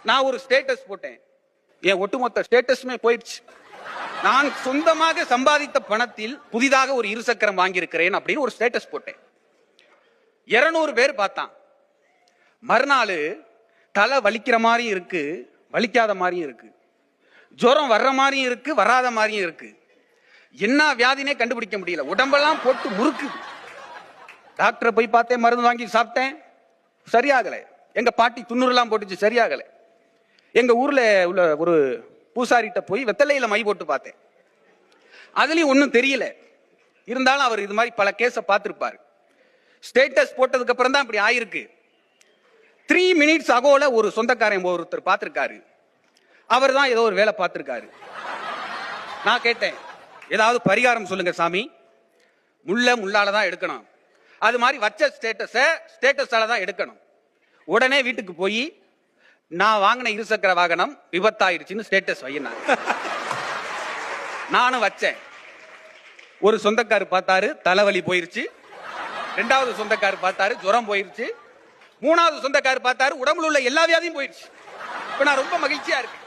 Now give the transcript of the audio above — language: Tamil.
நான் ஒரு ஸ்டேட்டஸ் போட்டேன். என் ஒட்டுமொத்த ஸ்டேட்டஸுமே போயிடுச்சு. நான் சொந்தமாக சம்பாதித்த பணத்தில் புதிதாக ஒரு இருசக்கரம் வாங்கியிருக்கிறேன் அப்படின்னு ஒரு ஸ்டேட்டஸ் போட்டேன். 200 பேர் பார்த்தான். மறுநாள் தலை வலிக்கிற மாதிரியும் இருக்கு, வலிக்காத மாதிரியும் இருக்கு, ஜுரம் வர்ற மாதிரியும் இருக்கு, வராத மாதிரியும் இருக்கு. என்ன வியாதினே கண்டுபிடிக்க முடியல. உடம்பெல்லாம் போட்டு முறுக்கு. டாக்டரை போய் பார்த்தேன், மருந்து வாங்கி சாப்பிட்டேன், சரியாகலை. எங்க பாட்டி துண்ணூறுலாம் போட்டுச்சு, சரியாகலை. எங்க ஊர்ல உள்ள ஒரு பூசாரிட்ட போய் வெத்தலையில மை போட்டு பார்த்தேன், அதுலயும் ஒன்றும் தெரியல. இருந்தாலும் அவர் இது மாதிரி பல கேஸை பார்த்திருப்பாரு. ஸ்டேட்டஸ் போட்டதுக்கு அப்புறம் தான் இப்படி ஆயிருக்கு. 3 minutes அகோல ஒரு சொந்தக்காரன் ஒருத்தர் பார்த்திருக்காரு. அவர் தான் ஏதோ ஒரு வேலை பார்த்திருக்காரு. நான் கேட்டேன், ஏதாவது பரிகாரம் சொல்லுங்க சாமி. முள்ளால தான் எடுக்கணும், அது மாதிரி வச்ச ஸ்டேட்டஸால தான் எடுக்கணும். உடனே வீட்டுக்கு போய் நான் வாங்கின இருசக்கர வாகனம் விபத்தாயிருச்சுன்னு ஸ்டேட்டஸ் வையினாங்க. நானும் வச்சேன். ஒரு சொந்தக்காரு பார்த்தாரு, தலைவலி போயிருச்சு. 2வது சொந்தக்காரு பார்த்தாரு, ஜுரம் போயிருச்சு. 3வது சொந்தக்காரு பார்த்தாரு, உடம்புல உள்ள எல்லா வியாதியும் போயிருச்சு. இப்ப நான் ரொம்ப மகிழ்ச்சியா இருக்கு.